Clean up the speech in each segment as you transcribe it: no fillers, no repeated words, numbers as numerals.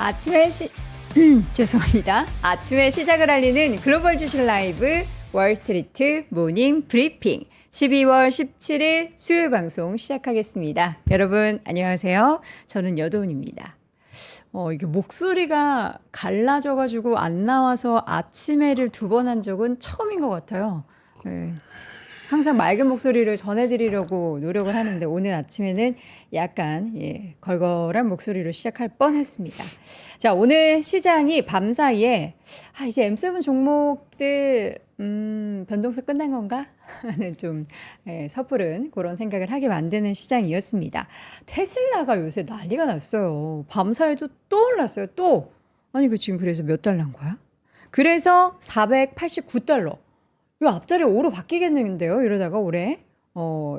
아침에 죄송합니다. 아침에 시작을 알리는 글로벌 주식 라이브 월스트리트 모닝 브리핑 12월 17일 수요일 방송 시작하겠습니다. 여러분 안녕하세요. 저는 여도은입니다. 이게 목소리가 갈라져가지고 안 나와서 아침에를 두 번 한 적은 처음인 것 같아요. 네. 항상 맑은 목소리를 전해드리려고 노력을 하는데 오늘 아침에는 약간 걸걸한 목소리로 시작할 뻔했습니다. 자, 오늘 시장이 밤사이에 이제 M7 종목들 변동성 끝난 건가? 하는 좀 섣부른 그런 생각을 하게 만드는 시장이었습니다. 테슬라가 요새 난리가 났어요. 밤사이에도 또 올랐어요. 또. 아니 그 지금 그래서 몇 달러인 거야? 그래서 489달러. 이 앞자리 5로 바뀌겠는데요. 이러다가 올해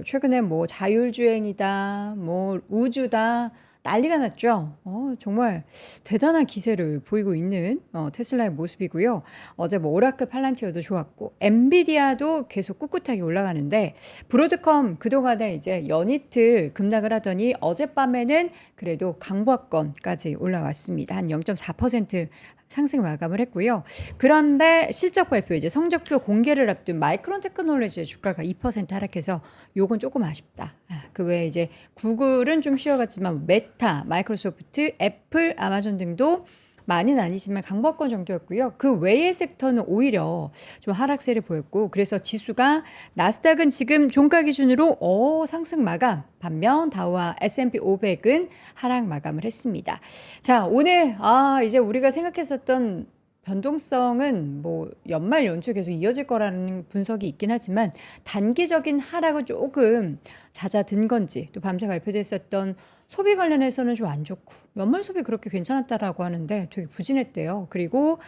최근에 뭐 자율주행이다, 뭐 우주다 난리가 났죠. 정말 대단한 기세를 보이고 있는 테슬라의 모습이고요. 어제 뭐 오라클 팔란티어도 좋았고 엔비디아도 계속 꿋꿋하게 올라가는데 브로드컴 그동안에 이제 연이틀 급락을 하더니 어젯밤에는 그래도 강보합권까지 올라왔습니다. 한 0.4% 상승 마감을 했고요. 그런데 실적 발표 이제 성적표 공개를 앞둔 마이크론 테크놀로지의 주가가 2% 하락해서 요건 조금 아쉽다. 그 외에 이제 구글은 좀 쉬어갔지만 메타, 마이크로소프트, 애플, 아마존 등도 많이는 아니지만 강보권 정도였고요. 그 외의 섹터는 오히려 좀 하락세를 보였고 그래서 지수가 나스닥은 지금 종가 기준으로 상승 마감 반면 다우와 S&P 500은 하락 마감을 했습니다. 자, 오늘 이제 우리가 생각했었던 변동성은 뭐 연말 연초 계속 이어질 거라는 분석이 있긴 하지만 단기적인 하락은 조금 잦아든 건지 또 밤새 발표됐었던 소비 관련해서는 좀 안 좋고 연말 소비 그렇게 괜찮았다라고 하는데 되게 부진했대요. 그리고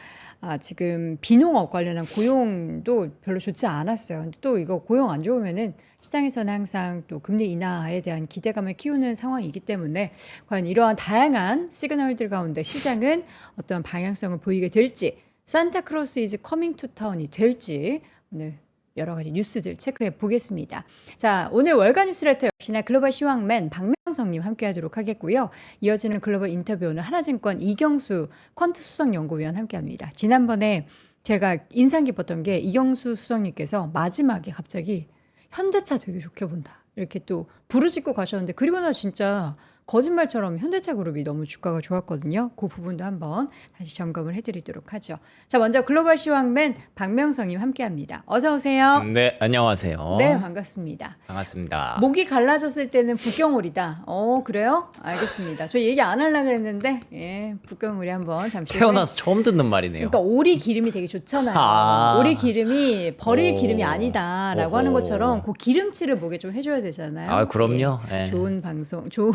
지금 비농업 관련한 고용도 별로 좋지 않았어요. 근데 또 이거 고용 안 좋으면은 시장에서는 항상 또 금리 인하에 대한 기대감을 키우는 상황이기 때문에 과연 이러한 다양한 시그널들 가운데 시장은 어떤 방향성을 보이게 될지 산타크로스 이즈 커밍 투 타운이 될지 오늘 여러 가지 뉴스들 체크해 보겠습니다. 자, 오늘 월간 뉴스레터 역시나 글로벌 시황맨 박명성님 함께하도록 하겠고요. 이어지는 글로벌 인터뷰는 하나증권 이경수 퀀트 수석연구위원 함께합니다. 지난번에 제가 인상 깊었던 게 이경수 수석님께서 마지막에 갑자기 현대차 되게 좋게 본다. 이렇게 또 부르짖고 가셨는데 그리고 나 진짜 거짓말처럼 현대차 그룹이 너무 주가가 좋았거든요. 그 부분도 한번 다시 점검을 해드리도록 하죠. 자, 먼저 글로벌 시황맨 박명성님 함께합니다. 어서 오세요. 네, 안녕하세요. 네, 반갑습니다. 반갑습니다. 목이 갈라졌을 때는 북경오리다. 그래요? 알겠습니다. 저 얘기 안 하려고 그랬는데 북경오리 한번 잠시 태어나서 처음 듣는 말이네요. 그러니까 오리 기름이 되게 좋잖아요. 오리 기름이 버릴 기름이 아니다라고 하는 것처럼 그 기름칠을 목에 좀 해줘야 되잖아요. 그럼요. 네. 좋은 방송, 좋은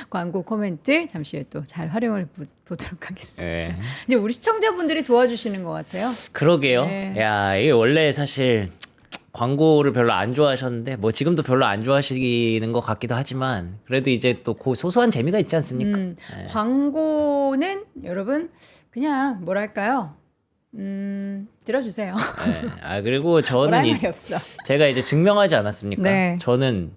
광고 코멘트 잠시 후에 또 잘 활용을 보도록 하겠습니다. 네. 이제 우리 시청자분들이 도와주시는 것 같아요. 그러게요. 네. 야, 이게 원래 사실 광고를 별로 안 좋아하셨는데 뭐 지금도 별로 안 좋아하시는 것 같기도 하지만 그래도 이제 또 그 소소한 재미가 있지 않습니까? 네. 광고는 여러분 그냥 뭐랄까요? 들어주세요. 네. 그리고 저는 말이 없어. 제가 이제 증명하지 않았습니까? 네. 저는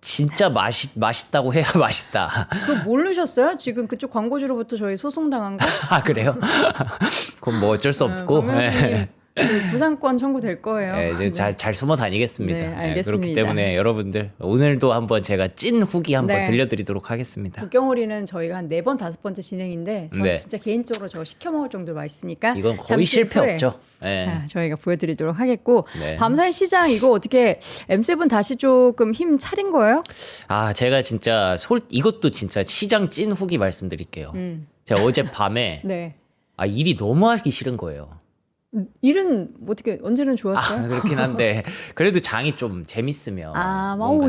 진짜 맛있다고 해야 맛있다. 그거 모르셨어요? 지금 그쪽 광고주로부터 저희 소송당한 거? 그래요? 그럼 뭐 어쩔 수 없고. 그 부상권 청구될 거예요. 네, 이제 잘 숨어 다니겠습니다. 네, 알겠습니다. 그렇기 때문에 여러분들 오늘도 한번 제가 찐 후기 한번 네. 들려드리도록 하겠습니다. 북경오리는 저희가 한 4번, 5번째 진행인데 저 네. 진짜 개인적으로 저거 시켜 먹을 정도로 맛있으니까 이건 거의 잠시 실패 후에 없죠. 네. 자, 저희가 보여드리도록 하겠고 네. 밤사이 시장 이거 어떻게 M7 다시 조금 힘 차린 거예요? 제가 진짜 이것도 진짜 시장 찐 후기 말씀드릴게요. 제가 어제 밤에 네. 일이 너무 하기 싫은 거예요. 일은 어떻게 언제는 좋았어요? 그렇긴 한데 그래도 장이 좀 재밌으면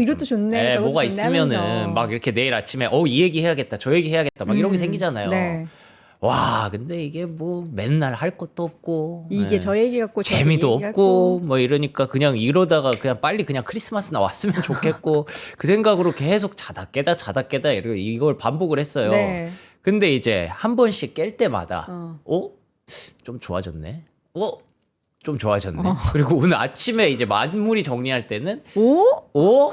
이것도 좋네. 저것도 뭐가 좋네 있으면은 하면서. 막 이렇게 내일 아침에 이 얘기 해야겠다 저 얘기 해야겠다 막 이런 게 생기잖아요. 네. 와 근데 이게 뭐 맨날 할 것도 없고 이게 저 얘기 갖고 저 재미도 얘기 없고 갖고. 뭐 이러니까 그냥 이러다가 그냥 빨리 그냥 크리스마스나 왔으면 좋겠고 그 생각으로 계속 자다 깨다 이걸 반복을 했어요. 네. 근데 이제 한 번씩 깰 때마다 어. 좀 좋아졌네. 좀 좋아졌네. 그리고 오늘 아침에 이제 만물이 정리할 때는 오?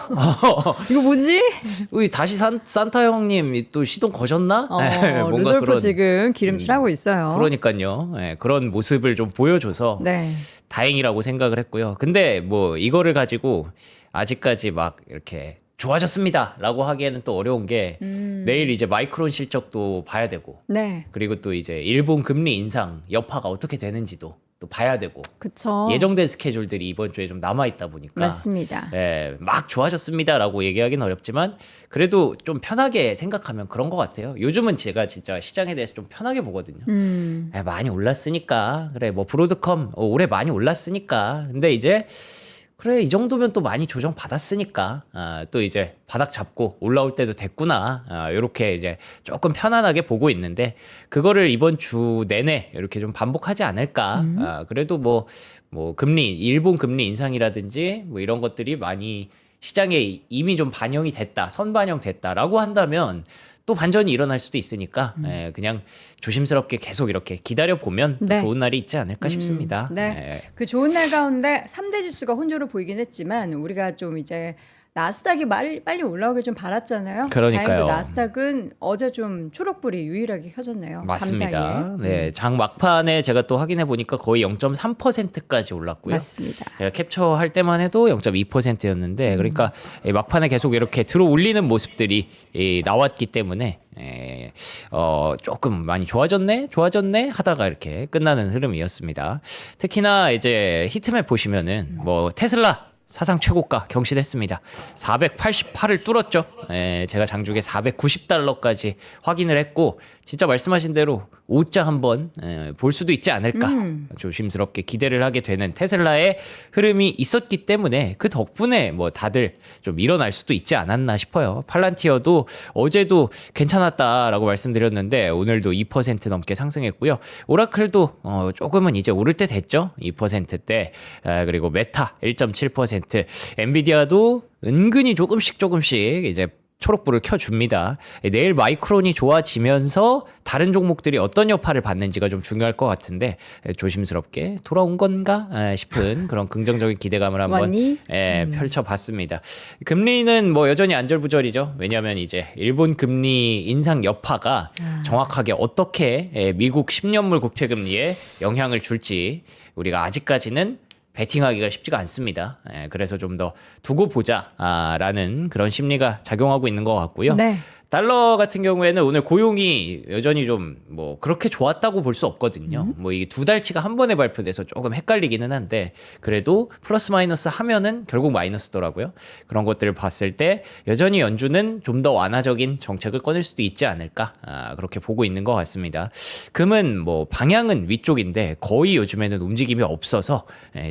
이거 뭐지? 우리 다시 산타 형님 또 시동 거셨나? 뭔가 루돌프 그런 지금 기름칠하고 있어요. 그러니까요. 네, 그런 모습을 좀 보여줘서 네. 다행이라고 생각을 했고요. 근데 뭐 이거를 가지고 아직까지 막 이렇게 좋아졌습니다라고 하기에는 또 어려운 게 내일 이제 마이크론 실적도 봐야 되고 네. 그리고 또 이제 일본 금리 인상 여파가 어떻게 되는지도 또 봐야 되고 그쵸. 예정된 스케줄들이 이번 주에 좀 남아 있다 보니까 맞습니다. 예, 막 좋아졌습니다라고 얘기하기는 어렵지만 그래도 좀 편하게 생각하면 그런 것 같아요. 요즘은 제가 진짜 시장에 대해서 좀 편하게 보거든요. 예, 많이 올랐으니까 그래 뭐 브로드컴 올해 많이 올랐으니까 근데 이제 그래 이 정도면 또 많이 조정 받았으니까 또 이제 바닥 잡고 올라올 때도 됐구나 이렇게 이제 조금 편안하게 보고 있는데 그거를 이번 주 내내 이렇게 좀 반복하지 않을까 그래도 뭐 금리 일본 금리 인상이라든지 뭐 이런 것들이 많이 시장에 이미 좀 반영이 됐다 선반영 됐다라고 한다면 또 반전이 일어날 수도 있으니까 그냥 조심스럽게 계속 이렇게 기다려 보면 네. 좋은 날이 있지 않을까 싶습니다. 네. 그 좋은 날 가운데 3대 지수가 혼조로 보이긴 했지만 우리가 좀 이제 나스닥이 빨리 올라오길 좀 바랐잖아요. 그러니까요. 다행히도 나스닥은 어제 좀 초록불이 유일하게 켜졌네요. 맞습니다. 밤사이에. 네, 장 막판에 제가 또 확인해 보니까 거의 0.3%까지 올랐고요. 맞습니다. 제가 캡처할 때만 해도 0.2%였는데 그러니까 이 막판에 계속 이렇게 들어 올리는 모습들이 나왔기 때문에 조금 많이 좋아졌네 하다가 이렇게 끝나는 흐름이었습니다. 특히나 이제 히트맵 보시면은 뭐 테슬라 사상 최고가 경신했습니다. 488을 뚫었죠. 제가 장중에 490달러까지 확인을 했고 진짜 말씀하신 대로 5자 한번 볼 수도 있지 않을까 조심스럽게 기대를 하게 되는 테슬라의 흐름이 있었기 때문에 그 덕분에 뭐 다들 좀 일어날 수도 있지 않았나 싶어요. 팔란티어도 어제도 괜찮았다라고 말씀드렸는데 오늘도 2% 넘게 상승했고요. 오라클도 조금은 이제 오를 때 됐죠. 2%대 그리고 메타 1.7% 엔비디아도 은근히 조금씩 이제 초록불을 켜줍니다. 내일 마이크론이 좋아지면서 다른 종목들이 어떤 여파를 받는지가 좀 중요할 것 같은데 조심스럽게 돌아온 건가 싶은 그런 긍정적인 기대감을 한번 펼쳐봤습니다. 금리는 뭐 여전히 안절부절이죠. 왜냐하면 이제 일본 금리 인상 여파가 정확하게 어떻게 미국 10년물 국채 금리에 영향을 줄지 우리가 아직까지는 베팅하기가 쉽지가 않습니다. 그래서 좀 더 두고 보자라는 그런 심리가 작용하고 있는 것 같고요. 네. 달러 같은 경우에는 오늘 고용이 여전히 좀 뭐 그렇게 좋았다고 볼 수 없거든요. 뭐 이게 두 달치가 한 번에 발표돼서 조금 헷갈리기는 한데 그래도 플러스 마이너스 하면은 결국 마이너스더라고요. 그런 것들을 봤을 때 여전히 연준은 좀 더 완화적인 정책을 꺼낼 수도 있지 않을까 그렇게 보고 있는 것 같습니다. 금은 뭐 방향은 위쪽인데 거의 요즘에는 움직임이 없어서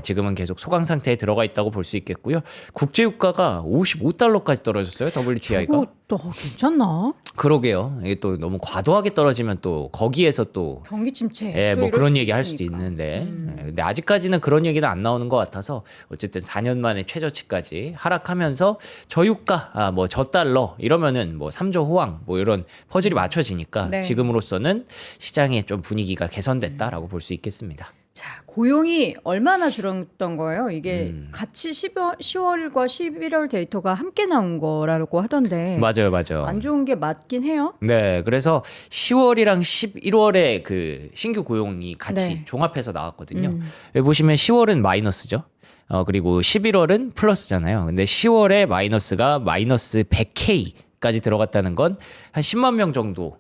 지금은 계속 소강 상태에 들어가 있다고 볼 수 있겠고요. 국제유가가 55달러까지 떨어졌어요. WTI가. 또 괜찮나? 그러게요. 이게 또 너무 과도하게 떨어지면 또 거기에서 또 경기 침체. 뭐 이럴 그런 수도 얘기 할 수도 있으니까. 있는데 근데 아직까지는 그런 얘기는 안 나오는 것 같아서 어쨌든 4년 만에 최저치까지 하락하면서 저유가 뭐 저달러 이러면은 뭐 3조 호황 뭐 이런 퍼즐이 맞춰지니까 네. 지금으로서는 시장의 좀 분위기가 개선됐다라고 볼 수 있겠습니다. 자, 고용이 얼마나 줄었던 거예요? 이게 같이 10월과 11월 데이터가 함께 나온 거라고 하던데. 맞아요. 안 좋은 게 맞긴 해요. 네, 그래서 10월이랑 11월에 그 신규 고용이 같이 네. 종합해서 나왔거든요. 여기 보시면 10월은 마이너스죠. 그리고 11월은 플러스잖아요. 근데 10월에 마이너스가 마이너스 100K까지 들어갔다는 건 한 10만 명 정도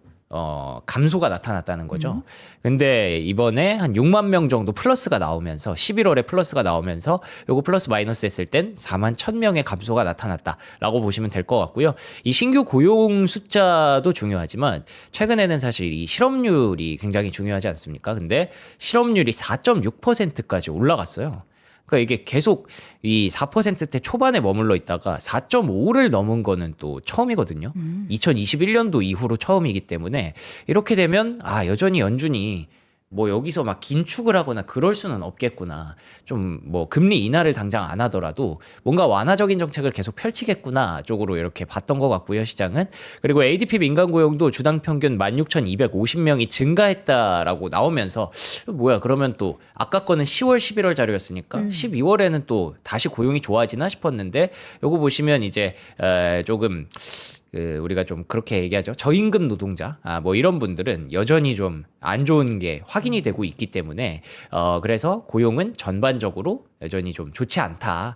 감소가 나타났다는 거죠. 근데 이번에 한 6만 명 정도 플러스가 나오면서 11월에 플러스가 나오면서 요거 플러스 마이너스 했을 땐 4만 1,000명의 감소가 나타났다라고 보시면 될 것 같고요. 이 신규 고용 숫자도 중요하지만 최근에는 사실 이 실업률이 굉장히 중요하지 않습니까? 근데 실업률이 4.6%까지 올라갔어요. 그러니까 이게 계속 이 4%대 초반에 머물러 있다가 4.5를 넘은 거는 또 처음이거든요. 2021년도 이후로 처음이기 때문에 이렇게 되면 여전히 연준이 뭐 여기서 막 긴축을 하거나 그럴 수는 없겠구나. 좀 뭐 금리 인하를 당장 안 하더라도 뭔가 완화적인 정책을 계속 펼치겠구나 쪽으로 이렇게 봤던 것 같고요, 시장은. 그리고 ADP 민간 고용도 주당 평균 16,250명이 증가했다라고 나오면서 뭐야, 그러면 또 아까 거는 10월, 11월 자료였으니까 12월에는 또 다시 고용이 좋아지나 싶었는데 요거 보시면 이제 조금 우리가 좀 그렇게 얘기하죠. 저임금 노동자, 뭐 이런 분들은 여전히 좀 안 좋은 게 확인이 되고 있기 때문에, 그래서 고용은 전반적으로 여전히 좀 좋지 않다.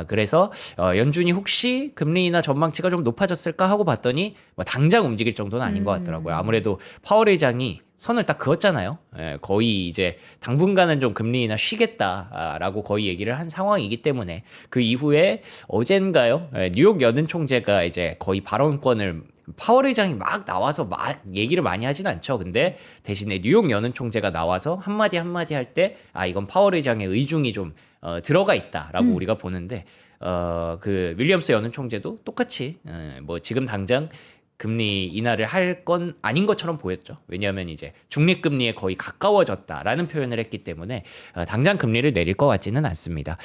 그래서 연준이 혹시 금리 인하 전망치가 좀 높아졌을까 하고 봤더니 뭐 당장 움직일 정도는 아닌 것 같더라고요. 아무래도 파월 의장이 선을 딱 그었잖아요. 거의 이제 당분간은 좀 금리 인하 쉬겠다라고 거의 얘기를 한 상황이기 때문에 그 이후에 어젠가요? 뉴욕 연은 총재가 이제 거의 발언권을 파월 의장이 막 나와서 막 얘기를 많이 하진 않죠. 근데 대신에 뉴욕 연은 총재가 나와서 한마디 할 때 이건 파월 의장의 의중이 좀 들어가 있다라고 우리가 보는데 그 윌리엄스 연은 총재도 똑같이 뭐 지금 당장 금리 인하를 할 건 아닌 것처럼 보였죠. 왜냐하면 이제 중립금리에 거의 가까워졌다라는 표현을 했기 때문에 당장 금리를 내릴 것 같지는 않습니다.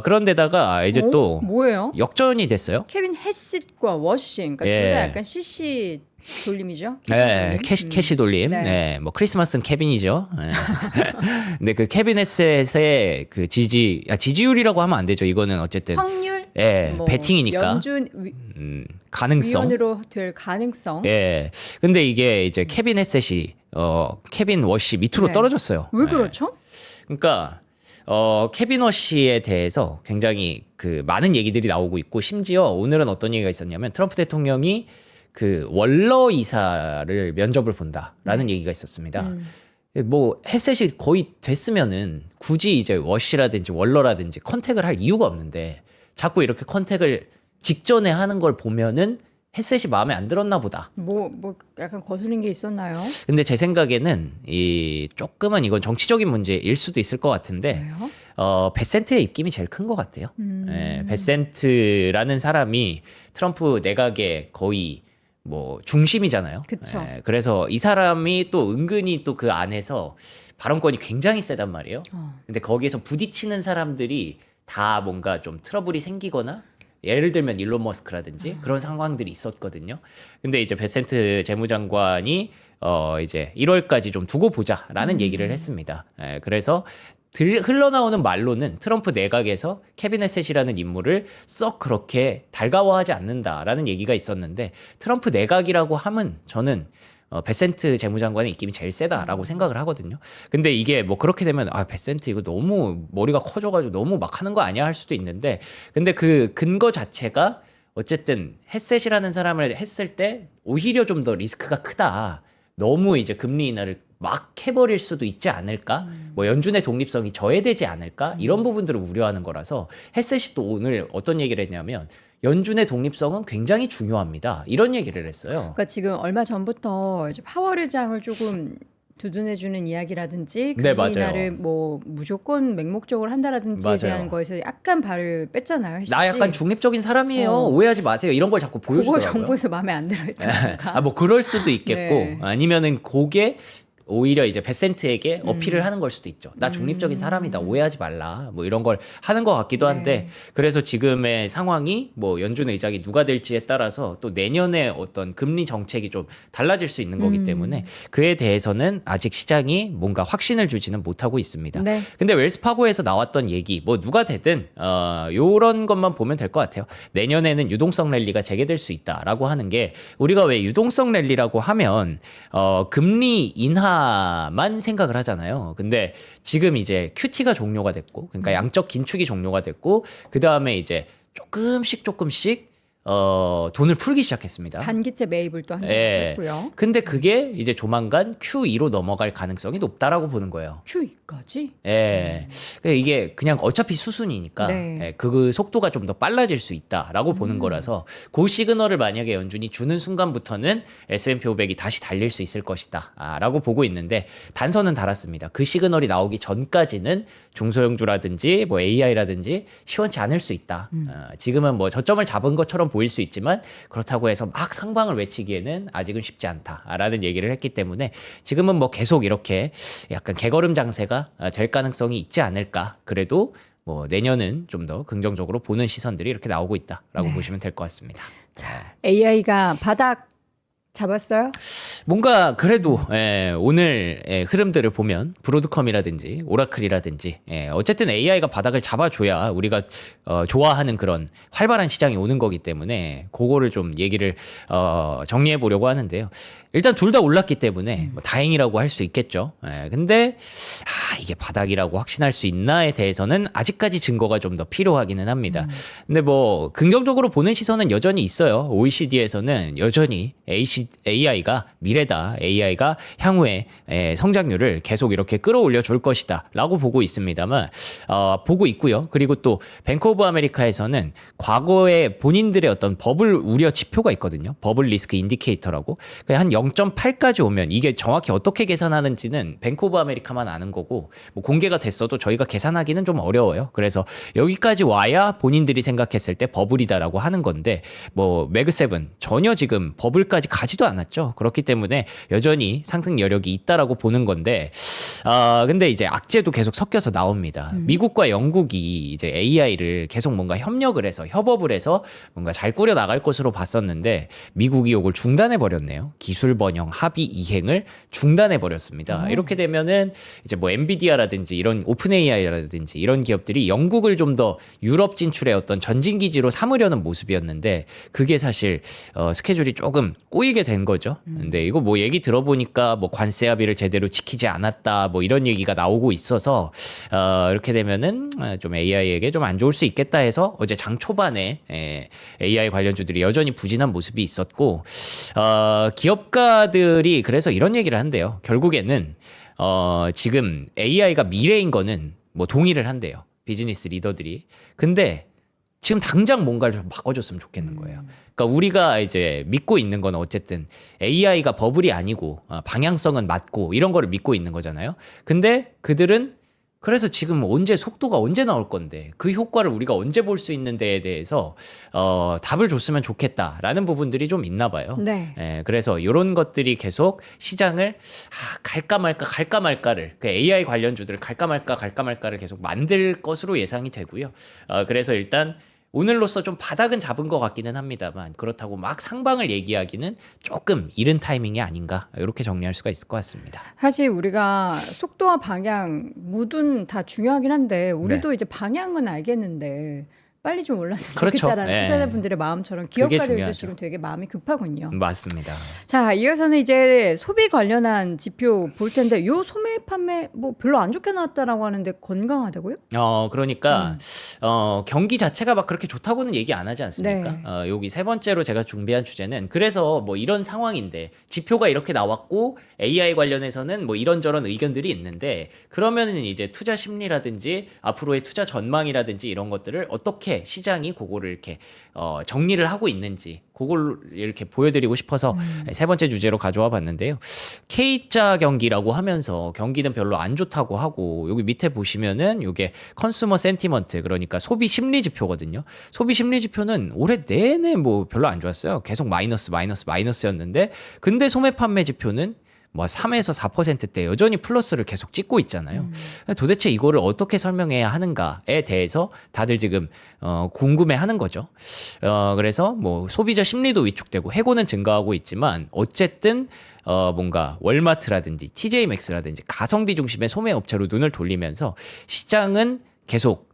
그런데다가 이제 또 뭐예요? 역전이 됐어요. 케빈 헤싯과 워싱, 그러니까 둘 다 약간 CC 돌림이죠. 네, 캐시 돌림. 네. 네, 뭐 크리스마스는 케빈이죠. 네. 근데 그 케빈 헤셋의 그 지지율이라고 하면 안 되죠. 이거는 어쨌든 확률, 뭐 베팅이니까. 연준 가능성. 위원으로 될 가능성. 예. 근데 이게 이제 케빈 헤셋이 케빈 워시 밑으로 네. 떨어졌어요. 왜 그렇죠? 그러니까 케빈 워시에 대해서 굉장히 그 많은 얘기들이 나오고 있고, 심지어 오늘은 어떤 얘기가 있었냐면 트럼프 대통령이 그 월러 이사를 면접을 본다라는 얘기가 있었습니다. 뭐 헤셋이 거의 됐으면은 굳이 이제 워시라든지 월러라든지 컨택을 할 이유가 없는데 자꾸 이렇게 컨택을 직전에 하는 걸 보면은 헤셋이 마음에 안 들었나 보다. 뭐 약간 거슬린 게 있었나요? 근데 제 생각에는 이 조금은 이건 정치적인 문제일 수도 있을 것 같은데, 왜요? 베센트의 입김이 제일 큰 것 같아요. 베센트라는 사람이 트럼프 내각의 거의 뭐 중심이잖아요. 그쵸. 그래서 이 사람이 또 은근히 또 그 안에서 발언권이 굉장히 세단 말이에요. 근데 거기에서 부딪히는 사람들이 다 뭔가 좀 트러블이 생기거나, 예를 들면 일론 머스크라든지 그런 상황들이 있었거든요. 근데 이제 베센트 재무장관이 이제 1월까지 좀 두고 보자라는 얘기를 했습니다. 그래서 흘러나오는 말로는 트럼프 내각에서 케빈 헤셋이라는 인물을 썩 그렇게 달가워하지 않는다라는 얘기가 있었는데, 트럼프 내각이라고 하면 저는 베센트 재무장관의 입김이 제일 세다라고 생각을 하거든요. 근데 이게 뭐 그렇게 되면 베센트 이거 너무 머리가 커져가지고 너무 막 하는 거 아니야 할 수도 있는데, 근데 그 근거 자체가 어쨌든 헤셋이라는 사람을 했을 때 오히려 좀 더 리스크가 크다. 너무 이제 금리 인하를 막 해버릴 수도 있지 않을까? 뭐 연준의 독립성이 저해되지 않을까? 이런 부분들을 우려하는 거라서 헤셋이 또 오늘 어떤 얘기를 했냐면 연준의 독립성은 굉장히 중요합니다. 이런 얘기를 했어요. 그러니까 지금 얼마 전부터 이제 파월 의장을 조금 두둔해주는 이야기라든지 네, 금리 인하를 맞아요. 뭐 무조건 맹목적으로 한다라든지에 맞아요. 대한 거에서 약간 발을 뺐잖아요. 나 약간 중립적인 사람이에요. 오해하지 마세요. 이런 걸 자꾸 그거 보여주더라고요. 정부에서 마음에 안 들어있다. 뭐 그럴 수도 있겠고, 네. 아니면은 그게 오히려 이제 베센트에게 어필을 하는 걸 수도 있죠. 나 중립적인 사람이다. 오해하지 말라. 뭐 이런 걸 하는 것 같기도 한데, 그래서 지금의 상황이 뭐 연준 의장이 누가 될지에 따라서 또 내년에 어떤 금리 정책이 좀 달라질 수 있는 거기 때문에 그에 대해서는 아직 시장이 뭔가 확신을 주지는 못하고 있습니다. 네. 근데 웰스파고에서 나왔던 얘기, 뭐 누가 되든 요런 것만 보면 될 것 같아요. 내년에는 유동성 랠리가 재개될 수 있다라고 하는 게, 우리가 왜 유동성 랠리라고 하면 금리 인하만 생각을 하잖아요. 근데 지금 이제 QT가 종료가 됐고, 그러니까 양적 긴축이 종료가 됐고, 그 다음에 이제 조금씩 돈을 풀기 시작했습니다. 단기채 매입을 또 한다고 예. 했고요. 근데 그게 이제 조만간 QE로 넘어갈 가능성이 높다라고 보는 거예요. QE까지? 예. 이게 그냥 어차피 수순이니까 네. 예, 그 속도가 좀 더 빨라질 수 있다라고 보는 거라서, 그 시그널을 만약에 연준이 주는 순간부터는 S&P 500이 다시 달릴 수 있을 것이다 라고 보고 있는데, 단서는 달았습니다. 그 시그널이 나오기 전까지는 중소형주라든지 뭐 AI라든지 시원치 않을 수 있다. 지금은 뭐 저점을 잡은 것처럼 보일 수 있지만 그렇다고 해서 막 상방을 외치기에는 아직은 쉽지 않다라는 얘기를 했기 때문에 지금은 뭐 계속 이렇게 약간 개걸음 장세가 될 가능성이 있지 않을까. 그래도 뭐 내년은 좀 더 긍정적으로 보는 시선들이 이렇게 나오고 있다라고 보시면 될 것 같습니다. AI가 바닥 잡았어요? 뭔가 그래도 오늘 흐름들을 보면 브로드컴이라든지 오라클이라든지 어쨌든 AI가 바닥을 잡아줘야 우리가 좋아하는 그런 활발한 시장이 오는 거기 때문에 그거를 좀 얘기를 정리해 보려고 하는데요. 일단 둘 다 올랐기 때문에 뭐 다행이라고 할 수 있겠죠. 근데 이게 바닥이라고 확신할 수 있나에 대해서는 아직까지 증거가 좀 더 필요하기는 합니다. 근데 뭐 긍정적으로 보는 시선은 여전히 있어요. OECD에서는 여전히 AI가 미래다. AI가 향후에 성장률을 계속 이렇게 끌어올려 줄 것이다. 라고 보고 있습니다만, 보고 있고요. 그리고 또 뱅크 오브 아메리카에서는 과거에 본인들의 어떤 버블 우려 지표가 있거든요. 버블 리스크 인디케이터라고. 한 0.8까지 오면 이게 정확히 어떻게 계산하는지는 뱅크 오브 아메리카만 아는 거고, 뭐 공개가 됐어도 저희가 계산하기는 좀 어려워요. 그래서 여기까지 와야 본인들이 생각했을 때 버블이다라고 하는 건데, 뭐 매그7 전혀 지금 버블까지 가지도 않았죠. 그렇기 때문에 여전히 상승 여력이 있다라고 보는 건데, 근데 이제 악재도 계속 섞여서 나옵니다. 미국과 영국이 이제 AI를 계속 뭔가 협력을 해서 협업을 해서 뭔가 잘 꾸려 나갈 것으로 봤었는데 미국이 이걸 중단해 버렸네요. 기술 번영 합의 이행을 중단해 버렸습니다. 이렇게 되면은 이제 뭐 엔비디아라든지 이런 오픈 AI라든지 이런 기업들이 영국을 좀 더 유럽 진출의 어떤 전진 기지로 삼으려는 모습이었는데 그게 사실 스케줄이 조금 꼬이게 된 거죠. 근데 이거 뭐 얘기 들어보니까 뭐 관세 합의를 제대로 지키지 않았다 뭐 이런 얘기가 나오고 있어서 이렇게 되면은 좀 AI에게 좀 안 좋을 수 있겠다 해서 어제 장 초반에 AI 관련주들이 여전히 부진한 모습이 있었고 기업가들이 그래서 이런 얘기를 한대요. 결국에는 지금 AI가 미래인 거는 뭐 동의를 한대요. 비즈니스 리더들이. 근데 지금 당장 뭔가를 좀 바꿔줬으면 좋겠는 거예요. 그러니까 우리가 이제 믿고 있는 건 어쨌든 AI가 버블이 아니고 방향성은 맞고 이런 거를 믿고 있는 거잖아요. 근데 그들은 그래서 지금 속도가 언제 나올 건데 그 효과를 우리가 언제 볼 수 있는 데에 대해서 답을 줬으면 좋겠다라는 부분들이 좀 있나 봐요. 네. 그래서 이런 것들이 계속 시장을 갈까 말까를 그 AI 관련주들을 갈까 말까를 계속 만들 것으로 예상이 되고요. 그래서 일단 오늘로써 좀 바닥은 잡은 것 같기는 합니다만 그렇다고 막 상방을 얘기하기는 조금 이른 타이밍이 아닌가 이렇게 정리할 수가 있을 것 같습니다. 사실 우리가 속도와 방향 모든 다 중요하긴 한데 우리도 이제 방향은 알겠는데 빨리 좀 올랐으면 그렇죠. 좋겠다라는 투자자분들의 마음처럼 기업가들도 중요하죠. 지금 되게 마음이 급하군요. 맞습니다. 자, 이어서는 이제 소비 관련한 지표 볼 텐데 요 소매 판매 뭐 별로 안 좋게 나왔다라고 하는데 건강하다고요? 그러니까 경기 자체가 막 그렇게 좋다고는 얘기 안 하지 않습니까? 네. 여기 세 번째로 제가 준비한 주제는 그래서 뭐 이런 상황인데 지표가 이렇게 나왔고 AI 관련해서는 뭐 이런저런 의견들이 있는데 그러면은 이제 투자 심리라든지 앞으로의 투자 전망이라든지 이런 것들을 어떻게 시장이 그거를 이렇게 정리를 하고 있는지 그걸 이렇게 보여드리고 싶어서 세 번째 주제로 가져와 봤는데요. K자 경기라고 하면서 경기는 별로 안 좋다고 하고 여기 밑에 보시면은 이게 컨슈머 센티먼트 그러니까 소비 심리 지표거든요. 소비 심리 지표는 올해 내내 뭐 별로 안 좋았어요. 계속 마이너스였는데 근데 소매 판매 지표는 뭐 3에서 4%대 여전히 플러스를 계속 찍고 있잖아요. 도대체 이거를 어떻게 설명해야 하는가에 대해서 다들 지금 궁금해하는 거죠. 그래서 뭐 소비자 심리도 위축되고 해고는 증가하고 있지만 어쨌든 뭔가 월마트라든지 TJ 맥스라든지 가성비 중심의 소매 업체로 눈을 돌리면서 시장은 계속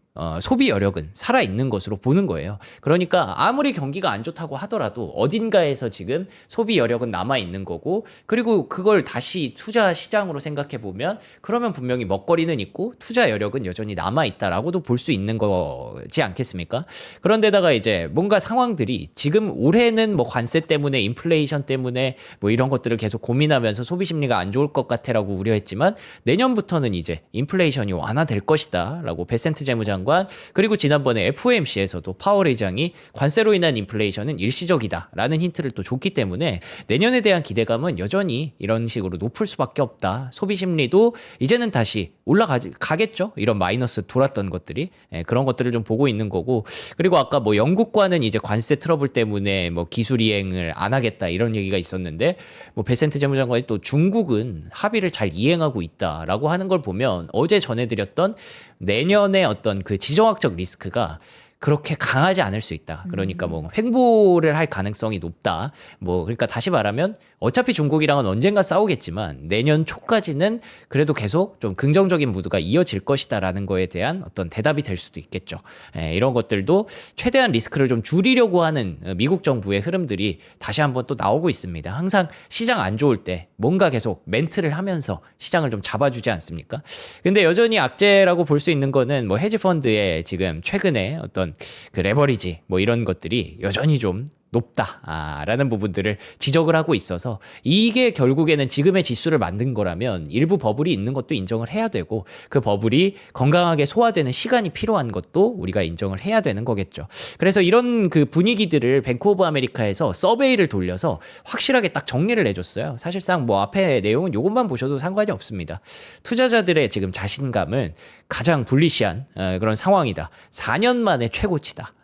소비 여력은 살아있는 것으로 보는 거예요. 그러니까 아무리 경기가 안 좋다고 하더라도 어딘가에서 지금 소비 여력은 남아있는 거고 그리고 그걸 다시 투자 시장으로 생각해 보면 그러면 분명히 먹거리는 있고 투자 여력은 여전히 남아있다라고도 볼 수 있는 거지 않겠습니까? 그런데다가 이제 뭔가 상황들이 지금 올해는 뭐 관세 때문에 인플레이션 때문에 뭐 이런 것들을 계속 고민하면서 소비 심리가 안 좋을 것 같아라고 우려했지만 내년부터는 이제 인플레이션이 완화될 것이다 라고 베센트 재무장 장관, 그리고 지난번에 FOMC에서도 파월 의장이 관세로 인한 인플레이션은 일시적이다라는 힌트를 또 줬기 때문에 내년에 대한 기대감은 여전히 이런 식으로 높을 수밖에 없다. 소비 심리도 이제는 다시 올라가겠죠. 이런 마이너스 돌았던 것들이 그런 것들을 좀 보고 있는 거고, 그리고 아까 뭐 영국과는 이제 관세 트러블 때문에 뭐 기술 이행을 안 하겠다 이런 얘기가 있었는데, 뭐 베센트 재무장관이 또 중국은 합의를 잘 이행하고 있다라고 하는 걸 보면 어제 전해드렸던 내년에 어떤 그 지정학적 리스크가 그렇게 강하지 않을 수 있다. 그러니까 뭐 횡보를 할 가능성이 높다. 뭐 그러니까 다시 말하면 어차피 중국이랑은 언젠가 싸우겠지만 내년 초까지는 그래도 계속 좀 긍정적인 무드가 이어질 것이다라는 거에 대한 어떤 대답이 될 수도 있겠죠. 이런 것들도 최대한 리스크를 좀 줄이려고 하는 미국 정부의 흐름들이 다시 한번 또 나오고 있습니다. 항상 시장 안 좋을 때 뭔가 계속 멘트를 하면서 시장을 좀 잡아주지 않습니까? 근데 여전히 악재라고 볼 수 있는 거는 뭐 헤지 펀드의 지금 최근에 어떤 그 레버리지 뭐 이런 것들이 여전히 좀 높다라는 부분들을 지적을 하고 있어서, 이게 결국에는 지금의 지수를 만든 거라면 일부 버블이 있는 것도 인정을 해야 되고, 그 버블이 건강하게 소화되는 시간이 필요한 것도 우리가 인정을 해야 되는 거겠죠. 그래서 이런 그 분위기들을 뱅크 오브 아메리카에서 서베이를 돌려서 확실하게 딱 정리를 해줬어요. 사실상 뭐 앞에 내용은 이것만 보셔도 상관이 없습니다. 투자자들의 지금 자신감은 가장 불리시한 그런 상황이다. 4년 만에 최고치다.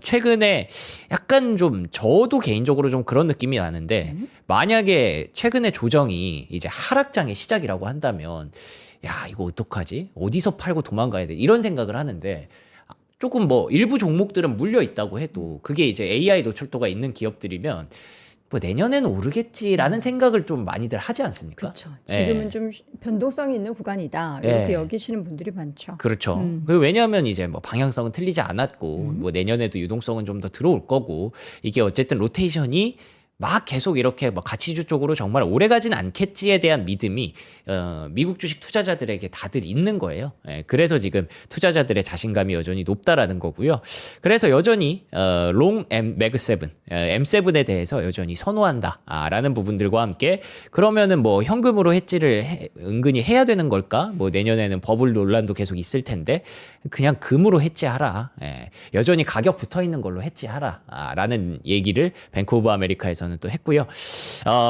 최근에 약간 좀 저도 개인적으로 좀 그런 느낌이 나는데, 만약에 최근에 조정이 이제 하락장의 시작이라고 한다면 야, 이거 어떡하지? 어디서 팔고 도망가야 돼? 이런 생각을 하는데, 조금 뭐 일부 종목들은 물려 있다고 해도 그게 이제 AI 노출도가 있는 기업들이면 뭐 내년에는 오르겠지라는 생각을 좀 많이들 하지 않습니까? 그렇죠. 지금은 좀 변동성이 있는 구간이다. 이렇게 여기시는 분들이 많죠. 그렇죠. 왜냐하면 이제 뭐 방향성은 틀리지 않았고, 뭐 내년에도 유동성은 좀 더 들어올 거고, 이게 어쨌든 로테이션이 막 계속 이렇게 뭐 가치주 쪽으로 정말 오래 가진 않겠지에 대한 믿음이 미국 주식 투자자들에게 다들 있는 거예요. 그래서 지금 투자자들의 자신감이 여전히 높다라는 거고요. 그래서 여전히 롱 매그7, M7에 대해서 여전히 선호한다라는 부분들과 함께, 그러면은 뭐 현금으로 해지를 은근히 해야 되는 걸까? 뭐 내년에는 버블 논란도 계속 있을 텐데 그냥 금으로 해지하라. 여전히 가격 붙어 있는 걸로 해지하라라는 얘기를 뱅크 오브 아메리카에서는 또 했고요.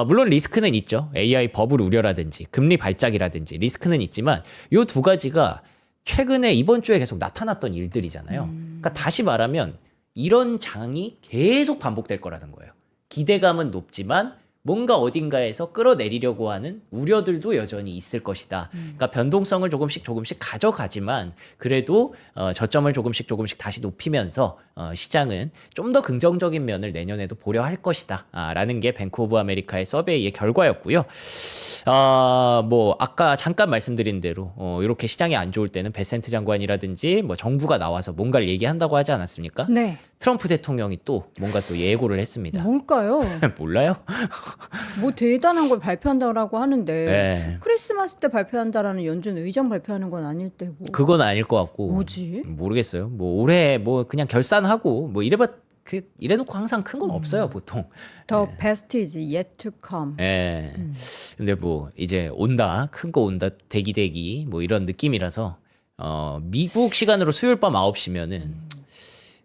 물론 리스크는 있죠. AI 버블 우려라든지 금리 발작이라든지 리스크는 있지만 요 두 가지가 최근에 이번 주에 계속 나타났던 일들이잖아요. 그러니까 다시 말하면 이런 장이 계속 반복될 거라는 거예요. 기대감은 높지만 뭔가 어딘가에서 끌어내리려고 하는 우려들도 여전히 있을 것이다. 그러니까 변동성을 조금씩 가져가지만 그래도 저점을 조금씩 다시 높이면서 시장은 좀 더 긍정적인 면을 내년에도 보려 할 것이다. 라는 게 뱅크 오브 아메리카의 서베이의 결과였고요. 뭐 아까 잠깐 말씀드린 대로 이렇게 시장이 안 좋을 때는 베센트 장관이라든지 뭐 정부가 나와서 뭔가를 얘기한다고 하지 않았습니까? 네. 트럼프 대통령이 또 뭔가 또 예고를 했습니다. 뭘까요? 몰라요? 뭐 대단한 걸 발표한다고 하는데 네. 크리스마스 때 발표한다라는 연준 의장 발표하는 건 아닐 테고. 그건 아닐 것 같고. 뭐지? 모르겠어요. 뭐 올해 뭐 그냥 결산하고 뭐 이래놓고 항상 큰 건 없어요 보통. The best is yet to come. 예. 근데 뭐 이제 온다, 큰 거 온다, 대기 뭐 이런 느낌이라서 미국 시간으로 수요일 밤 9시면은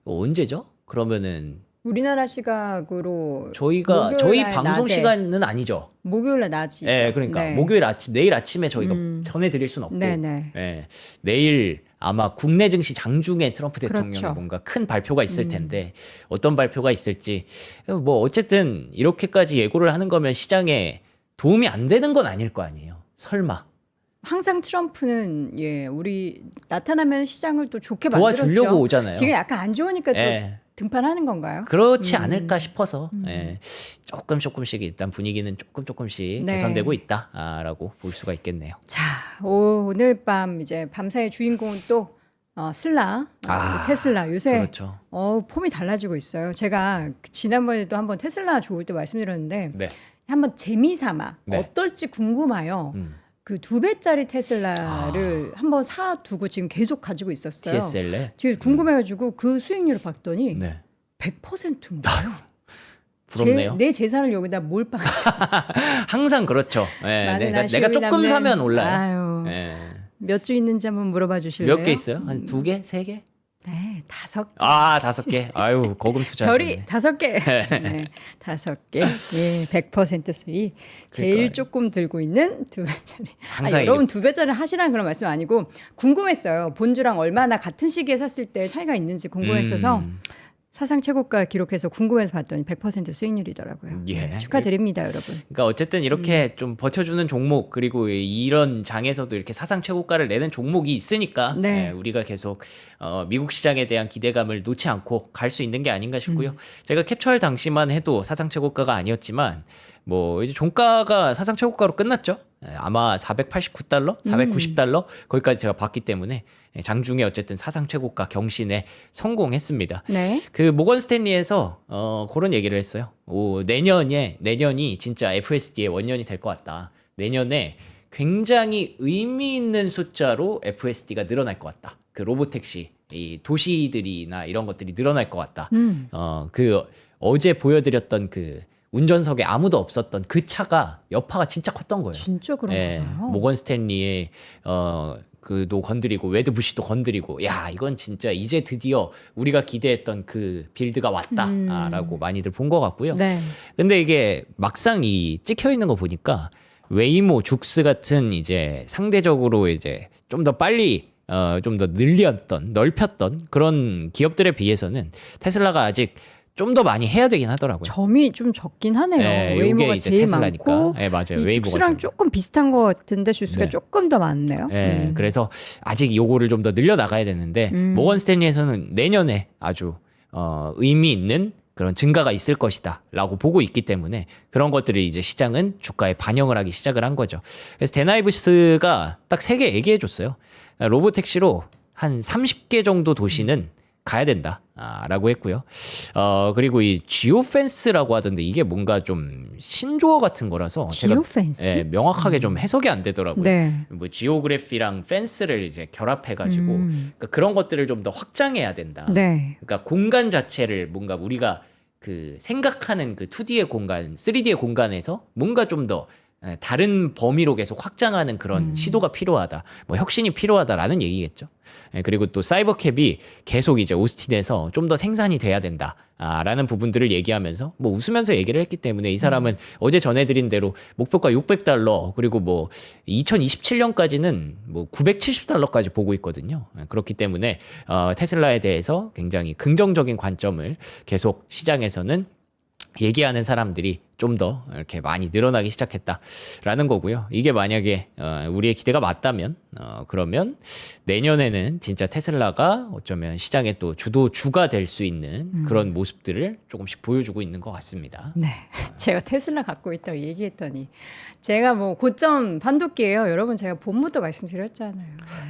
언제죠? 그러면은 우리나라 시각으로 저희 목요일 날 방송 낮에, 시간은 아니죠. 목요일 날 낮이죠. 예, 그러니까 네. 목요일 아침, 내일 아침에 저희가 전해드릴 순 없고, 네네. 예, 내일 아마 국내 증시 장중에 트럼프 대통령이 그렇죠. 뭔가 큰 발표가 있을 텐데 어떤 발표가 있을지, 뭐 어쨌든 이렇게까지 예고를 하는 거면 시장에 도움이 안 되는 건 아닐 거 아니에요. 설마. 항상 트럼프는 우리 나타나면 시장을 또 좋게 도와주려고 만들었죠. 오잖아요. 지금 약간 안 좋으니까 또 예. 등판하는 건가요? 그렇지 않을까 싶어서 조금씩 일단 분위기는 조금씩 네. 개선되고 있다라고 볼 수가 있겠네요. 자, 오늘 밤 이제 밤사이 주인공은 또 슬라, 테슬라 요새 그렇죠. 폼이 달라지고 있어요. 제가 지난번에도 한번 테슬라 좋을 때 말씀드렸는데 네. 한번 재미삼아 네. 어떨지 궁금해요. 그 2배짜리 테슬라를 한번 사두고 지금 계속 가지고 있었어요. TSL에 지금 궁금해가지고 그 수익률을 봤더니 네. 100%인 거예요. 부럽네요. 내 재산을 여기다 몰빵. 항상 그렇죠. 예, 내가 조금 사면 올라요. 아유. 예. 몇 주 있는지 한번 물어봐 주실래요? 몇 개 있어요? 한 2개? 3개? 네, 5개. 아, 5개. 아유, 거금 투자하셨네. 별이 5개. 네, 5개. 예, 100% 수익. 제일 그러니까요. 조금 들고 있는 2배짜리. 항상 여러분 2배짜리 하시라는 그런 말씀 아니고 궁금했어요. 본주랑 얼마나 같은 시기에 샀을 때 차이가 있는지 궁금했어서 사상 최고가 기록해서 궁금해서 봤더니 100% 수익률이더라고요. 예. 네, 축하드립니다, 여러분. 그러니까 어쨌든 이렇게 좀 버텨주는 종목 그리고 이런 장에서도 이렇게 사상 최고가를 내는 종목이 있으니까 네. 예, 우리가 계속 미국 시장에 대한 기대감을 놓지 않고 갈 수 있는 게 아닌가 싶고요. 제가 캡처할 당시만 해도 사상 최고가가 아니었지만 뭐 이제 종가가 사상 최고가로 끝났죠. 예, 아마 489달러, 490달러 거기까지 제가 봤기 때문에 장중에 어쨌든 사상 최고가 경신에 성공했습니다. 네. 그 모건 스탠리에서 그런 얘기를 했어요. 내년이 진짜 FSD의 원년이 될 것 같다. 내년에 굉장히 의미 있는 숫자로 FSD가 늘어날 것 같다. 그 로보택시, 이 도시들이나 이런 것들이 늘어날 것 같다. 그 어제 보여드렸던 그 운전석에 아무도 없었던 그 차가 여파가 진짜 컸던 거예요. 진짜 예, 그런가요? 모건 스탠리의 그도 건드리고 웨드 부시도 건드리고 야 이건 진짜 이제 드디어 우리가 기대했던 그 빌드가 왔다라고 많이들 본 것 같고요. 네. 근데 이게 막상 이 찍혀 있는 거 보니까 웨이모, 죽스 같은 이제 상대적으로 이제 좀 더 빨리 좀 더 넓혔던 그런 기업들에 비해서는 테슬라가 아직 좀 더 많이 해야 되긴 하더라고요. 점이 좀 적긴 하네요. 예, 웨이모가 요게 이제 제일 테슬라니까. 많고 예, 맞아요. 이 웨이모가 주스랑 제일 조금 비슷한 것 같은데 주스가 네. 조금 더 많네요. 예, 그래서 아직 요거를 좀 더 늘려 나가야 되는데 모건 스탠리에서는 내년에 아주 의미 있는 그런 증가가 있을 것이다라고 보고 있기 때문에 그런 것들을 이제 시장은 주가에 반영을 하기 시작을 한 거죠. 그래서 데나이브스가 딱 3개 얘기해 줬어요. 로보택시로 한 30개 정도 도시는 가야 된다. 라고 했고요. 그리고 이 지오펜스라고 하던데 이게 뭔가 좀 신조어 같은 거라서 지오펜스? 제가 명확하게 좀 해석이 안 되더라고요. 네. 뭐 지오그래피랑 펜스를 이제 결합해 가지고 그러니까 그런 것들을 좀 더 확장해야 된다. 네. 그러니까 공간 자체를 뭔가 우리가 그 생각하는 그 2D의 공간, 3D의 공간에서 뭔가 좀 더 다른 범위로 계속 확장하는 그런 시도가 필요하다. 뭐 혁신이 필요하다라는 얘기겠죠. 그리고 또 사이버캡이 계속 이제 오스틴에서 좀 더 생산이 돼야 된다. 라는 부분들을 얘기하면서 뭐 웃으면서 얘기를 했기 때문에 이 사람은 어제 전해드린 대로 목표가 $600 그리고 뭐 2027년까지는 뭐 $970까지 보고 있거든요. 그렇기 때문에 테슬라에 대해서 굉장히 긍정적인 관점을 계속 시장에서는 얘기하는 사람들이 좀 더 이렇게 많이 늘어나기 시작했다라는 거고요. 이게 만약에 우리의 기대가 맞다면 그러면 내년에는 진짜 테슬라가 어쩌면 시장의 또 주가 될 수 있는 그런 모습들을 조금씩 보여주고 있는 것 같습니다. 네. 제가 테슬라 갖고 있다고 얘기했더니 제가 뭐 고점 판도끼예요. 여러분 제가 봄부터 말씀드렸잖아요.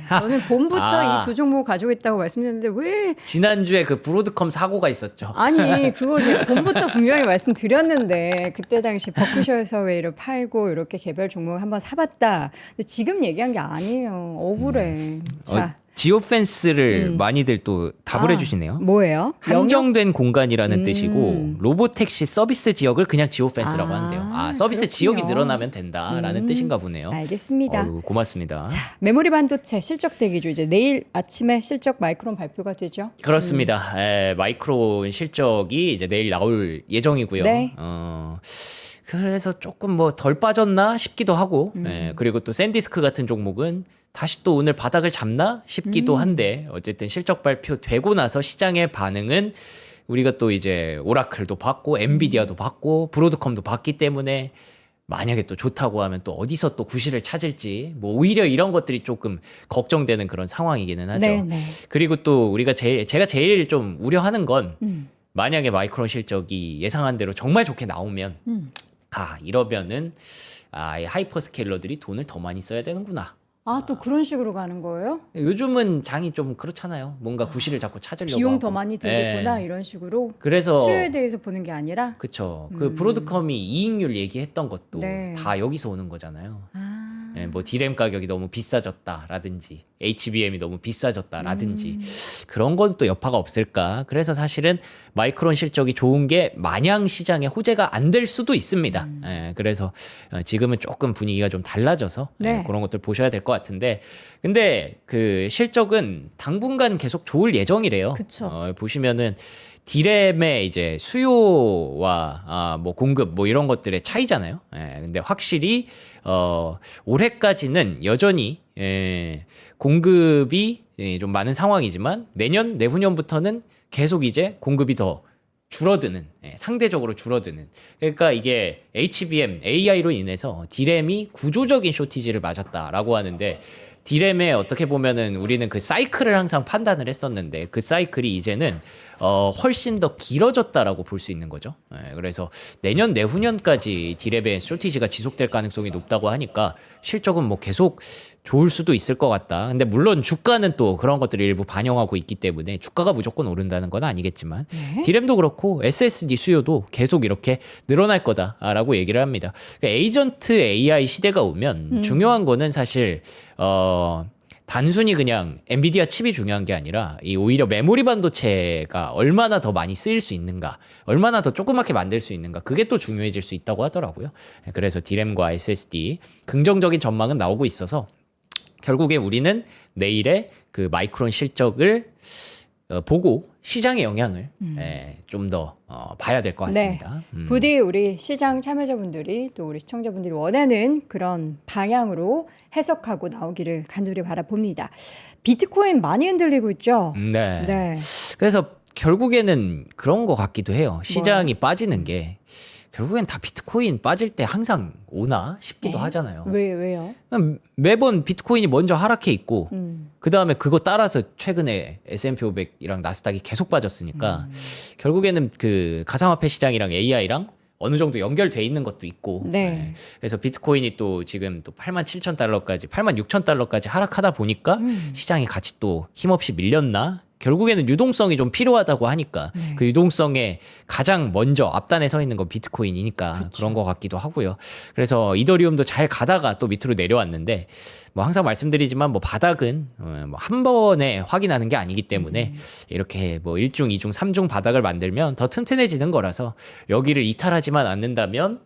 저는 봄부터 이 두 종목 가지고 있다고 말씀드렸는데 왜 지난주에 그 브로드컴 사고가 있었죠. 아니 그걸 제가 봄부터 분명히 말씀드렸는데 그때 당시 버크셔에서 웨이를 팔고 이렇게 개별 종목 한번 사봤다. 근데 지금 얘기한 게 아니에요. 억울해. 자, 지오펜스를 많이들 또 답을 해주시네요. 뭐예요? 한정된 공간이라는 뜻이고 로보택시 서비스 지역을 그냥 지오펜스라고 하는데요. 서비스 그렇군요. 지역이 늘어나면 된다라는 뜻인가 보네요. 알겠습니다. 고맙습니다. 자, 메모리 반도체 실적 대기죠. 이제 내일 아침에 실적 마이크론 발표가 되죠. 그렇습니다. 마이크론 실적이 이제 내일 나올 예정이고요. 네. 그래서 조금 뭐 덜 빠졌나 싶기도 하고, 그리고 또 샌디스크 같은 종목은 다시 또 오늘 바닥을 잡나 싶기도 한데, 어쨌든 실적 발표되고 나서 시장의 반응은 우리가 또 이제 오라클도 봤고, 엔비디아도 봤고, 브로드컴도 봤기 때문에 만약에 또 좋다고 하면 또 어디서 또 구실을 찾을지, 뭐 오히려 이런 것들이 조금 걱정되는 그런 상황이기는 하죠. 네, 네. 그리고 또 우리가 제가 제일 좀 우려하는 건 만약에 마이크론 실적이 예상한 대로 정말 좋게 나오면 이러면은 이 하이퍼스케일러들이 돈을 더 많이 써야 되는구나. 또 그런 식으로 가는 거예요? 요즘은 장이 좀 그렇잖아요. 뭔가 구실을 자꾸 찾으려고 비용 하고. 더 많이 들겠구나 이런 식으로 그래서 수요에 대해서 보는 게 아니라 그쵸. 그 브로드컴이 이익률 얘기했던 것도 네. 다 여기서 오는 거잖아요. 예, 뭐 디램 가격이 너무 비싸졌다라든지 HBM이 너무 비싸졌다라든지 그런 건 또 여파가 없을까. 그래서 사실은 마이크론 실적이 좋은 게 마냥 시장에 호재가 안 될 수도 있습니다. 예, 그래서 지금은 조금 분위기가 좀 달라져서 네. 그런 것들 보셔야 될 것 같은데, 근데 그 실적은 당분간 계속 좋을 예정이래요. 그쵸. 보시면은 디램의 이제 수요와 뭐 공급 뭐 이런 것들의 차이잖아요. 예, 근데 확실히 올해까지는 여전히 공급이 좀 많은 상황이지만 내년 내후년부터는 계속 이제 공급이 더 줄어드는, 상대적으로 줄어드는. 그러니까 이게 HBM, AI로 인해서 디램이 구조적인 쇼티지를 맞았다라고 하는데, 디램에 어떻게 보면은 우리는 그 사이클을 항상 판단을 했었는데 그 사이클이 이제는 훨씬 더 길어졌다라고 볼 수 있는 거죠. 그래서 내년 내후년까지 디램의 쇼티지가 지속될 가능성이 높다고 하니까 실적은 뭐 계속 좋을 수도 있을 것 같다. 근데 물론 주가는 또 그런 것들을 일부 반영하고 있기 때문에 주가가 무조건 오른다는 건 아니겠지만 디램도 그렇고 SSD 수요도 계속 이렇게 늘어날 거다라고 얘기를 합니다. 그러니까 에이전트 AI 시대가 오면 중요한 거는 사실 단순히 그냥 엔비디아 칩이 중요한 게 아니라 이 오히려 메모리 반도체가 얼마나 더 많이 쓰일 수 있는가, 얼마나 더 조그맣게 만들 수 있는가, 그게 또 중요해질 수 있다고 하더라고요. 그래서 디램과 SSD 긍정적인 전망은 나오고 있어서 결국에 우리는 내일의 그 마이크론 실적을 보고 시장의 영향을 좀 더 봐야 될 것 같습니다. 네. 부디 우리 시장 참여자분들이 또 우리 시청자분들이 원하는 그런 방향으로 해석하고 나오기를 간절히 바라봅니다. 비트코인 많이 흔들리고 있죠? 네. 네. 그래서 결국에는 그런 것 같기도 해요. 시장이 빠지는 게 결국엔 다 비트코인 빠질 때 항상 오나 싶기도 하잖아요. 왜요? 매번 비트코인이 먼저 하락해 있고 그 다음에 그거 따라서 최근에 S&P 500이랑 나스닥이 계속 빠졌으니까 결국에는 그 가상화폐 시장이랑 AI랑 어느 정도 연결돼 있는 것도 있고. 네. 그래서 비트코인이 또 지금 또 87,000달러까지 86,000달러까지 하락하다 보니까 시장이 같이 또 힘없이 밀렸나? 결국에는 유동성이 좀 필요하다고 하니까 그 유동성에 가장 먼저 앞단에 서 있는 건 비트코인이니까 그런 것 같기도 하고요. 그래서 이더리움도 잘 가다가 또 밑으로 내려왔는데 뭐 항상 말씀드리지만 뭐 바닥은 뭐 한 번에 확인하는 게 아니기 때문에 이렇게 뭐 1중, 2중, 3중 바닥을 만들면 더 튼튼해지는 거라서 여기를 이탈하지만 않는다면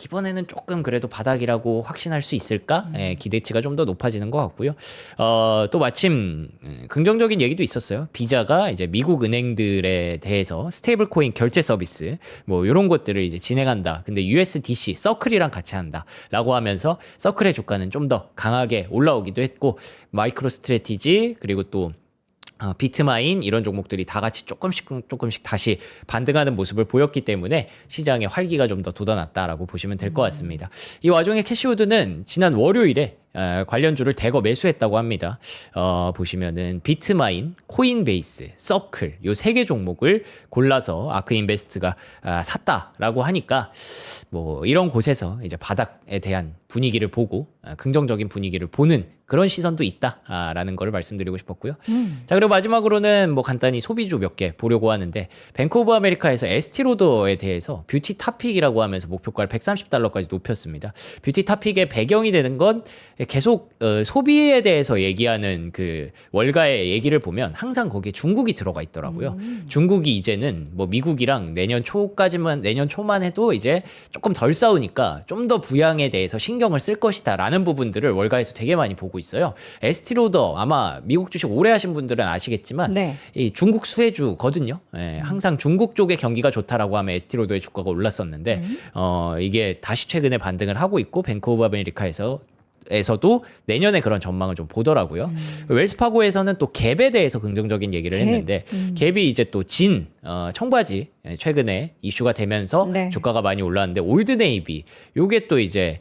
이번에는 조금 그래도 바닥이라고 확신할 수 있을까? 기대치가 좀 더 높아지는 것 같고요. 또 마침 긍정적인 얘기도 있었어요. 비자가 이제 미국 은행들에 대해서 스테이블 코인 결제 서비스 뭐 이런 것들을 이제 진행한다. 근데 USDC 서클이랑 같이 한다라고 하면서 서클의 주가는 좀 더 강하게 올라오기도 했고 마이크로 스트래티지 그리고 또 비트마인 이런 종목들이 다 같이 조금씩 다시 반등하는 모습을 보였기 때문에 시장의 활기가 좀 더 돋아났다라고 보시면 될 것 같습니다. 이 와중에 캐시우드는 지난 월요일에 관련주를 대거 매수했다고 합니다. 보시면은 비트마인, 코인베이스, 서클 요 세 개 종목을 골라서 아크인베스트가 샀다라고 하니까 뭐 이런 곳에서 이제 바닥에 대한 분위기를 보고 긍정적인 분위기를 보는 그런 시선도 있다라는 걸 말씀드리고 싶었고요. 자, 그리고 마지막으로는 뭐 간단히 소비주 몇 개 보려고 하는데 뱅크 오브 아메리카에서 에스티로더에 대해서 뷰티 탑픽이라고 하면서 목표가를 130달러까지 높였습니다. 뷰티 탑픽의 배경이 되는 건 계속 소비에 대해서 얘기하는 그 월가의 얘기를 보면 항상 거기에 중국이 들어가 있더라고요. 중국이 이제는 뭐 미국이랑 내년 초만 해도 이제 조금 덜 싸우니까 좀 더 부양에 대해서 신경을 쓸 것이다라는 부분들을 월가에서 되게 많이 보고 있어요. 에스티로더 아마 미국 주식 오래 하신 분들은 아시겠지만 이 중국 수혜주거든요. 항상 중국 쪽의 경기가 좋다라고 하면 에스티로더의 주가가 올랐었는데 이게 다시 최근에 반등을 하고 있고 뱅크 오브 아메리카에서도 내년에 그런 전망을 좀 보더라고요. 웰스파고에서는 또 갭에 대해서 긍정적인 얘기를 했는데 갭이 이제 또 청바지 최근에 이슈가 되면서 주가가 많이 올랐는데 올드네이비 요게 또 이제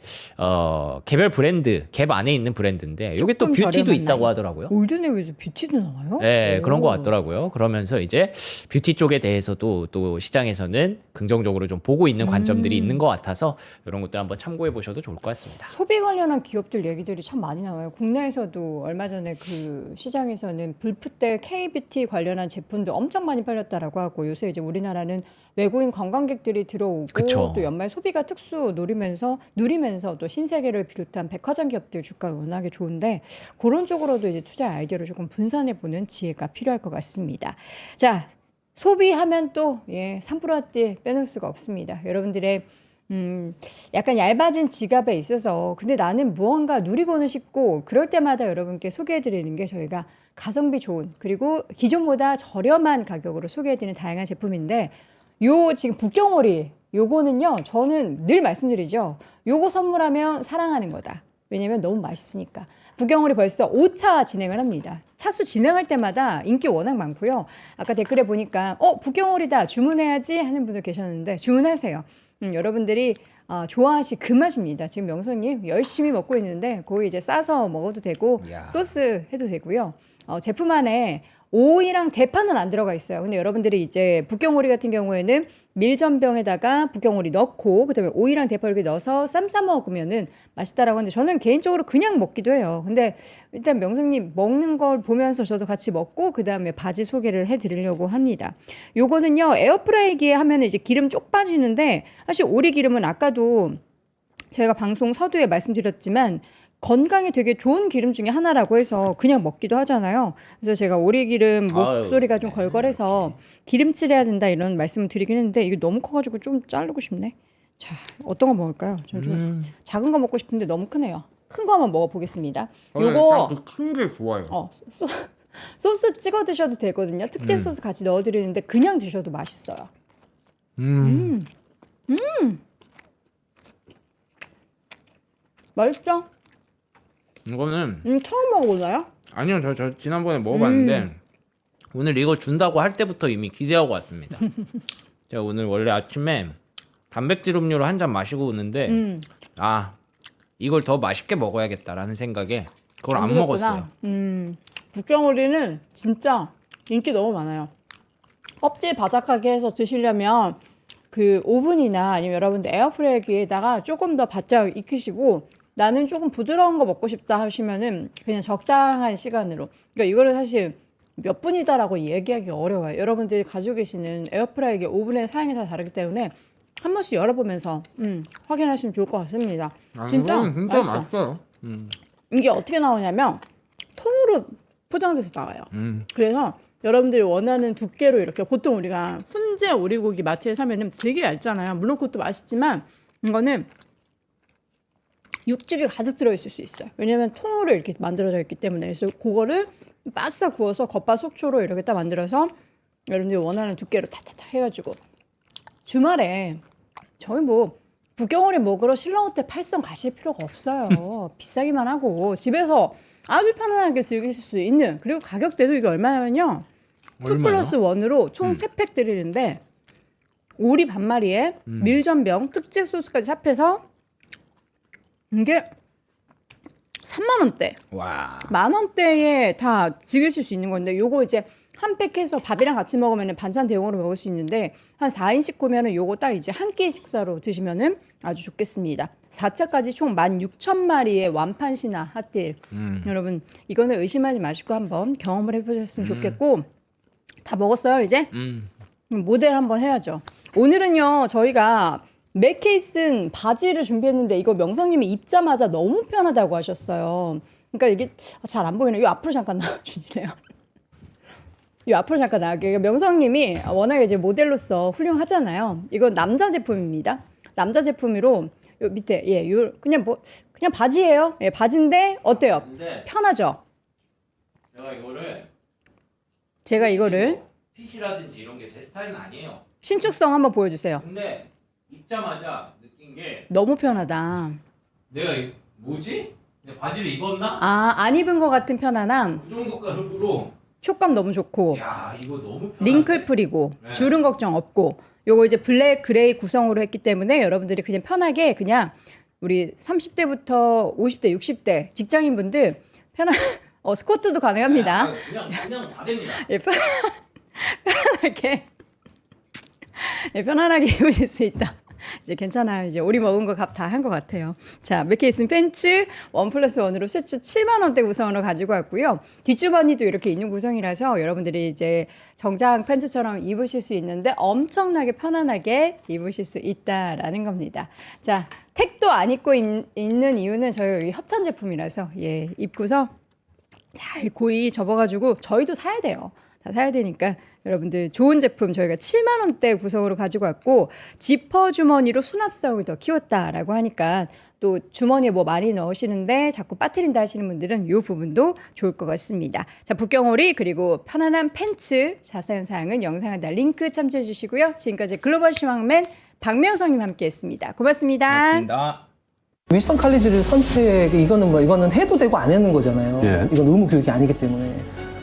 개별 브랜드 갭 안에 있는 브랜드인데 요게 또 뷰티도 있다고 하더라고요. 올드네이비에서 뷰티도 나와요? 네, 그런 것 같더라고요. 그러면서 이제 뷰티 쪽에 대해서도 또 시장에서는 긍정적으로 좀 보고 있는 관점들이 있는 것 같아서 이런 것들 한번 참고해 보셔도 좋을 것 같습니다. 소비 관련한 기업들 얘기들이 참 많이 나와요. 국내에서도 얼마 전에 그 시장에서는 불프때 K뷰티 관련한 제품도 엄청 많이 팔렸다라고 하고 요새 이제 우리나라는 많은 외국인 관광객들이 들어오고 그쵸. 또 연말 소비가 특수 누리면서 또 신세계를 비롯한 백화점 기업들 주가 워낙에 좋은데 그런 쪽으로도 이제 투자 아이디어를 조금 분산해 보는 지혜가 필요할 것 같습니다. 자, 소비하면 또 산불화띠 빼놓을 수가 없습니다. 여러분들의 약간 얇아진 지갑에 있어서 근데 나는 무언가 누리고는 싶고 그럴 때마다 여러분께 소개해드리는 게 저희가 가성비 좋은 그리고 기존보다 저렴한 가격으로 소개해드리는 다양한 제품인데 요 지금 북경오리 요거는요 저는 늘 말씀드리죠. 요거 선물하면 사랑하는 거다. 왜냐면 너무 맛있으니까. 북경오리 벌써 5차 진행을 합니다. 차수 진행할 때마다 인기 워낙 많고요. 아까 댓글에 보니까 북경오리다 주문해야지 하는 분들 계셨는데 주문하세요. 여러분들이 좋아하실 그 맛입니다. 지금 명성님 열심히 먹고 있는데 거기 이제 싸서 먹어도 되고 이야. 소스 해도 되고요. 제품 안에 오이랑 대파는 안 들어가 있어요. 근데 여러분들이 이제 북경오리 같은 경우에는 밀전병에다가 북경오리 넣고 그다음에 오이랑 대파 이렇게 넣어서 쌈 싸 먹으면은 맛있다라고 하는데 저는 개인적으로 그냥 먹기도 해요. 근데 일단 명성님 먹는 걸 보면서 저도 같이 먹고 그다음에 바지 소개를 해드리려고 합니다. 요거는요 에어프라이기에 하면 이제 기름 쪽 빠지는데 사실 오리 기름은 아까도 저희가 방송 서두에 말씀드렸지만 건강에 되게 좋은 기름 중에 하나라고 해서 그냥 먹기도 하잖아요. 그래서 제가 오리기름 목소리가 좀 걸걸해서 기름칠해야 된다 이런 말씀을 드리긴 했는데 이게 너무 커가지고 좀 자르고 싶네. 자, 어떤 거 먹을까요? 저는 좀 작은 거 먹고 싶은데 너무 크네요. 큰 거 한번 먹어보겠습니다. 요거 큰 게 좋아요. 소스 찍어 드셔도 되거든요. 특제 소스 같이 넣어드리는데 그냥 드셔도 맛있어요. 맛있죠? 이거는 처음 먹어보나요? 아니요, 저 지난번에 먹어봤는데 오늘 이거 준다고 할 때부터 이미 기대하고 왔습니다. 제가 오늘 원래 아침에 단백질 음료를 한 잔 마시고 오는데 이걸 더 맛있게 먹어야겠다라는 생각에 그걸 안 먹었어요. 북경오리는 진짜 인기 너무 많아요. 껍질 바삭하게 해서 드시려면 그 오븐이나 아니면 여러분들 에어프라이기에다가 조금 더 바짝 익히시고 나는 조금 부드러운 거 먹고 싶다 하시면은 그냥 적당한 시간으로. 그러니까 이거를 사실 몇 분이다라고 얘기하기 어려워요. 여러분들이 가지고 계시는 에어프라이기 오븐의 사양이 다 다르기 때문에 한 번씩 열어보면서 확인하시면 좋을 것 같습니다. 진짜 맛있어요. 이게 어떻게 나오냐면 통으로 포장돼서 나와요. 그래서 여러분들이 원하는 두께로 이렇게 보통 우리가 훈제 오리고기 마트에 사면은 되게 얇잖아요. 물론 그것도 맛있지만 이거는 육즙이 가득 들어있을 수 있어요. 왜냐하면 통으로 이렇게 만들어져 있기 때문에. 그래서 그거를 바싹 구워서 겉바 속초로 이렇게 딱 만들어서 여러분들이 원하는 두께로 타타타 해가지고 주말에 저희 뭐 북경오리 먹으러 신라호텔 8선 가실 필요가 없어요. 비싸기만 하고 집에서 아주 편안하게 즐기실 수 있는 그리고 가격대도 이게 얼마냐면요. 2+1으로 총 3팩 드리는데 오리 반마리에 밀전병 특제 소스까지 합해서 이게 3만 원대, 와. 만 원대에 다 즐기실 수 있는 건데 요거 이제 한 팩 해서 밥이랑 같이 먹으면 반찬 대용으로 먹을 수 있는데 한 4인씩 구면은 요거 딱 이제 한 끼 식사로 드시면은 아주 좋겠습니다. 4차까지 총 16,000마리의 완판 신화 핫딜. 여러분 이거는 의심하지 마시고 한번 경험을 해보셨으면 좋겠고 다 먹었어요 이제? 모델 한번 해야죠. 오늘은요 저희가 맥케이슨 바지를 준비했는데 이거 명성님이 입자마자 너무 편하다고 하셨어요. 그러니까 이게 잘 안 보이네요. 이 앞으로 잠깐 나와주실래요? 이 앞으로 잠깐 나갈게요. 명성님이 워낙에 이제 모델로서 훌륭하잖아요. 이건 남자 제품입니다. 남자 제품으로 요 밑에 요 그냥 바지예요. 바지인데 어때요? 근데 편하죠? 제가 이거를 핏이라든지 이런 게 제 스타일은 아니에요. 신축성 한번 보여주세요. 근데 입자마자 느낀 게 너무 편하다. 내가 뭐지? 내가 바지를 입었나? 안 입은 것 같은 편안함. 그 정도 가격으로 효과감 너무 좋고 야 이거 너무 편한데? 링클 풀이고 주름 걱정 없고 요거 이제 블랙 그레이 구성으로 했기 때문에 여러분들이 그냥 편하게 그냥 우리 30대부터 50대 60대 직장인분들 스쿼트도 가능합니다. 그냥 다 됩니다. 편하게 편안하게 입으실 수 있다. 이제 괜찮아요. 이제 우리 먹은 거 값 다 한 것 같아요. 자, 맥케이슨 팬츠 1+1으로 세추 7만 원대 구성으로 가지고 왔고요. 뒷주머니도 이렇게 있는 구성이라서 여러분들이 이제 정장 팬츠처럼 입으실 수 있는데 엄청나게 편안하게 입으실 수 있다라는 겁니다. 자, 택도 안 입고 있는 이유는 저희 협찬 제품이라서 예, 입고서 잘 고이 접어가지고 저희도 사야 돼요. 다 사야 되니까 여러분들 좋은 제품 저희가 7만 원대 구성으로 가지고 왔고 지퍼 주머니로 수납성을 더 키웠다라고 하니까 또 주머니에 뭐 많이 넣으시는데 자꾸 빠뜨린다 하시는 분들은 이 부분도 좋을 것 같습니다. 자, 북경오리 그리고 편안한 팬츠 자세한 사항은 영상에 다 링크 참조해 주시고요. 지금까지 글로벌 시황맨 박명성님 함께했습니다. 고맙습니다. 위스턴 칼리지를 이거는 해도 되고 안 하는 거잖아요. 예. 이건 의무 교육이 아니기 때문에.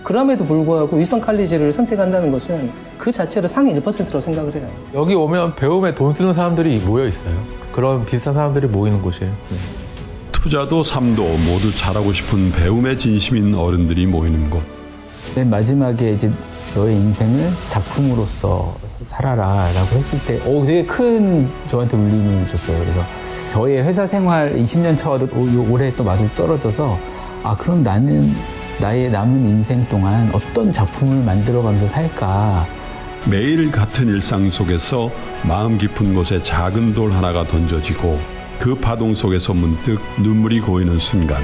그럼에도 불구하고 위스턴 칼리지를 선택한다는 것은 그 자체로 상위 1%라고 생각을 해요. 여기 오면 배움에 돈 쓰는 사람들이 모여 있어요. 그런 비슷한 사람들이 모이는 곳이에요. 투자도 삶도 모두 잘하고 싶은 배움에 진심인 어른들이 모이는 곳. 맨 마지막에 이제 너의 인생을 작품으로서 살아라라고 했을 때 되게 큰 저한테 울림을 줬어요. 그래서 저의 회사 생활 20년 차와도 올해 또 마주 떨어져서 그럼 나는 나의 남은 인생 동안 어떤 작품을 만들어가면서 살까. 매일 같은 일상 속에서 마음 깊은 곳에 작은 돌 하나가 던져지고 그 파동 속에서 문득 눈물이 고이는 순간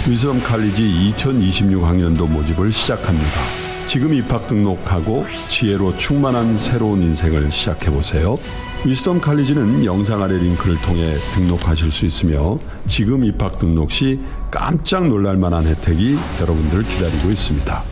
위스덤 칼리지 2026학년도 모집을 시작합니다. 지금 입학 등록하고 지혜로 충만한 새로운 인생을 시작해보세요. 위스덤 칼리지는 영상 아래 링크를 통해 등록하실 수 있으며 지금 입학 등록 시 깜짝 놀랄 만한 혜택이 여러분들을 기다리고 있습니다.